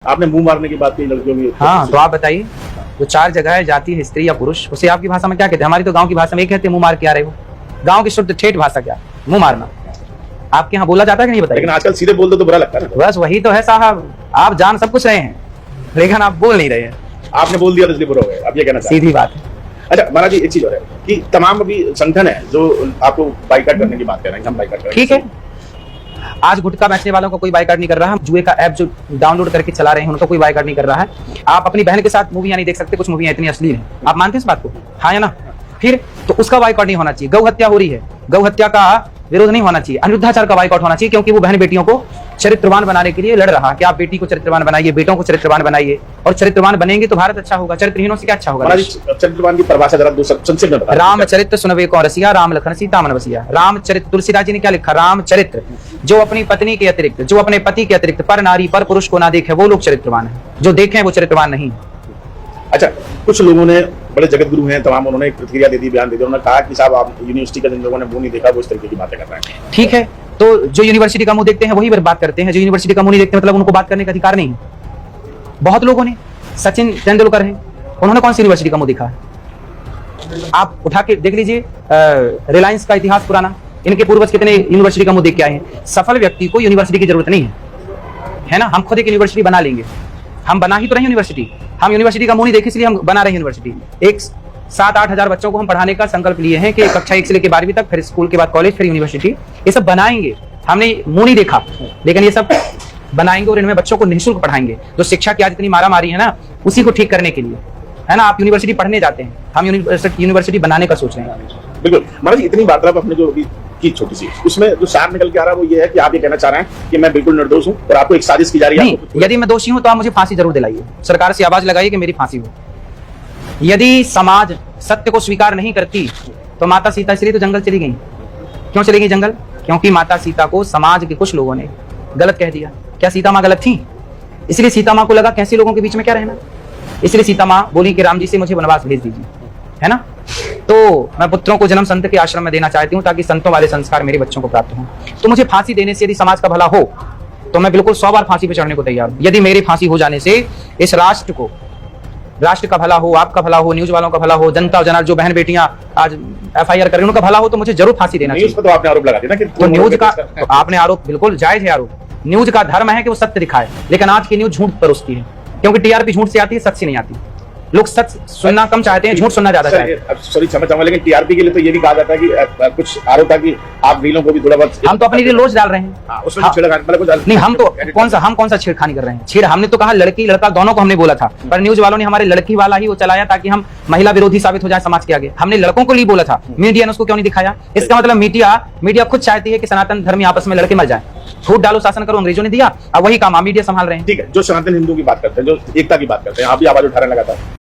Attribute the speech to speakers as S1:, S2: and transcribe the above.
S1: आपने मुंह मारने की बात की लड़कियों की।
S2: हाँ, तो आप बताइए, जो 4 जगह है, जाति है, स्त्री या पुरुष, उसे आपकी भाषा में क्या कहते हैं? हमारी तो गांव की भाषा में एक कहते हैं मुंह मार के आ रहे हो। गांव की शुद्ध ठेठ भाषा क्या? मुंह मारना। आपके यहाँ बोला जाता है कि नहीं बताइए?
S1: लेकिन आजकल सीधे बोल दो तो बुरा लगता है ना।
S2: बस वही तो है साहब, आप जान सब कुछ रहे हैं लेकिन आप बोल नहीं रहे हैं।
S1: आपने बोल दिया तो इसलिए बुरा हो गया, आप ये कहना चाहते हैं।
S2: सीधी बात है।
S1: अच्छा महाराज जी, एक चीज और है कि तमाम अभी संगठन है जो आपको बाइकआउट करने की बात कर रहे हैं, हम बाइकआउट करें।
S2: ठीक है, आज गुटखा बेचने वालों को कोई बाइकआउट नहीं कर रहा है, जुए का ऐप जो डाउनलोड करके चला रहे हैं उनको कोई बाइकआउट नहीं कर रहा है। आप अपनी बहन के साथ मूवियां नहीं देख सकते, कुछ मूवियां इतनी अश्लील हैं, आप मानते हैं इस बात को? हाँ या ना? फिर तो उसका बाइकआउट नहीं होना चाहिए। गौ हत्या हो रही है, गौ हत्या का विरोध नहीं होना चाहिए। अनिरुद्धाचार का बाइकआउट होना चाहिए, क्योंकि वो बहन बेटियों को चरित्रवान बनाने के लिए लड़ रहा है कि आप बेटी को चरित्रवान बनाइए, बेटों को चरित्रवान बनाइए, और चरित्रवान बनेंगे तो भारत अच्छा होगा। चरित्रहीनों से क्या अच्छा होगा?
S1: चरित्रवान की परिभाषा जरा दो संक्षेप में बताइए।
S2: रामचरित्र सुनवे कौन रसिया, राम लखन सीता मन बसिया। रामचरित्र, तुलसीदास जी ने क्या लिखा? रामचरित्र, जो अपनी पत्नी के अतिरिक्त, जो अपने पति के अतिरिक्त पर नारी पर पुरुष को ना देखे वो लोग चरित्रवान है, जो देखें वो चरित्रवान नहीं।
S1: अच्छा, कुछ लोगों ने, बड़े जगत गुरु हैं तमाम, उन्होंने एक प्रतिक्रिया दे दी, बयान दे दिया, उन्होंने कहा कि साहब आप यूनिवर्सिटी का जिन लोगों ने वो नहीं देखा वो इस तरीके की बातें कर रहे हैं।
S2: ठीक है, तो जो यूनिवर्सिटी का मुंह देखते हैं वही बात करते हैं, जो यूनिवर्सिटी का मुंह नहीं देखते मतलब उनको बात करने का अधिकार नहीं है। बहुत लोगों ने, सचिन तेंदुलकर हैं, उन्होंने कौन सी यूनिवर्सिटी का मुंह देखा है? आप उठा के देख लीजिए रिलायंस का इतिहास पुराना, इनके पूर्वज कितने यूनिवर्सिटी का मुंह देख के आए हैं। सफल व्यक्ति को यूनिवर्सिटी की जरूरत नहीं है ना? हम खुद एक यूनिवर्सिटी बना लेंगे, हम बना ही तो रहे यूनिवर्सिटी। हम यूनिवर्सिटी का मुंह नहीं देखे इसलिए हम बना रहे यूनिवर्सिटी। एक 7-8 हजार बच्चों को हम पढ़ाने का संकल्प लिए हैं कि कक्षा 1 से लेकर 12वीं तक, फिर स्कूल के बाद कॉलेज, फिर यूनिवर्सिटी, ये सब बनाएंगे। हमने मुंह नहीं देखा लेकिन ये सब बनाएंगे और इनमें बच्चों को निःशुल्क पढ़ाएंगे। जो शिक्षा की आज इतनी मारा मारी है ना, उसी को ठीक करने के लिए है ना। आप यूनिवर्सिटी पढ़ने जाते हैं, हम यूनिवर्सिटी बनाने का सोच रहे हैं।
S1: बिल्कुल महाराज जी, इतनी वार्तालाप आपने जो अभी की छोटी सी, उसमें जो सार निकल के आ रहा है वो ये है कि आप ये कहना चाह रहे हैं कि मैं बिल्कुल निर्दोष हूं और आपको एक साजिश की जा रही है।
S2: नहीं, यदि मैं दोषी हूं तो आप मुझे फांसी जरूर दिलाइए, सरकार से आवाज लगाइए कि मेरी फांसी हो। यदि समाज सत्य को स्वीकार नहीं करती तो माता सीता इसलिए तो जंगल चली गई। क्यों चली गई जंगल? क्योंकि माता सीता को समाज के कुछ लोगों ने गलत कह दिया। क्या सीता माँ गलत थी? इसलिए सीता माँ को लगा कैसे लोगों के बीच में क्या रहना, इसलिए सीता माँ बोली कि राम जी से मुझे वनवास भेज दीजिए, है ना। तो मैं पुत्रों को जन्म संत के आश्रम में देना चाहती हूँ ताकि संतों वाले संस्कार मेरे बच्चों को प्राप्त हों। तो मुझे फांसी देने से यदि समाज का भला हो तो मैं बिल्कुल 100 बार फांसी पे चढ़ने को तैयार हूँ। यदि मेरी फांसी हो जाने से इस राष्ट्र को, राष्ट्र का भला हो, आपका भला हो, न्यूज वालों का भला हो, जनता जनार्दन जो बहन बेटियां आज FIR कर रही हैं उनका भला हो, तो मुझे जरूर फांसी देना चाहिए।
S1: तो आपने आरोप लगा दिया ना कि
S2: तो न्यूज का, तो आपने आरोप, बिल्कुल जायज है आरोप। न्यूज का धर्म है कि वो सत्य दिखाए, लेकिन आज की न्यूज झूठ परोसती है, क्योंकि TRP झूठ से आती है, सच से नहीं आती। लोग सच सुनना कम चाहते हैं, झूठ सुनना ज्यादा चाहते हैं।
S1: सॉरी क्षमा चाहूंगा, लेकिन TRP के लिए तो ये भी कहा जाता है कि कुछ आरोप था कि आप रीलों को भी थोड़ा बहुत, हम
S2: तो अपनी रील रोज डाल रहे हैं।
S1: उसमें नहीं,
S2: हम कौन सा छेड़खानी कर रहे हैं? छेड़ हमने तो कहा लड़की लड़का दोनों को हमने बोला था, पर न्यूज वालों ने हमारे लड़की वाला ही वो चलाया ताकि हम महिला विरोधी साबित हो जाए समाज के आगे। हमने लड़कों को लिए बोला था, मीडिया ने उसको क्यों नहीं दिखाया? इसका मतलब मीडिया खुद चाहती है कि सनातन धर्मी आपस में लड़के मर जाए। फूट डालो शासन करो, अंग्रेजों ने दिया, अब वही काम मीडिया संभाल रहे हैं।
S1: ठीक है, जो सनातन हिंदू की बात करते हैं, जो एकता की बात करते हैं, आप भी आवाज उठा रहे हैं लगातार।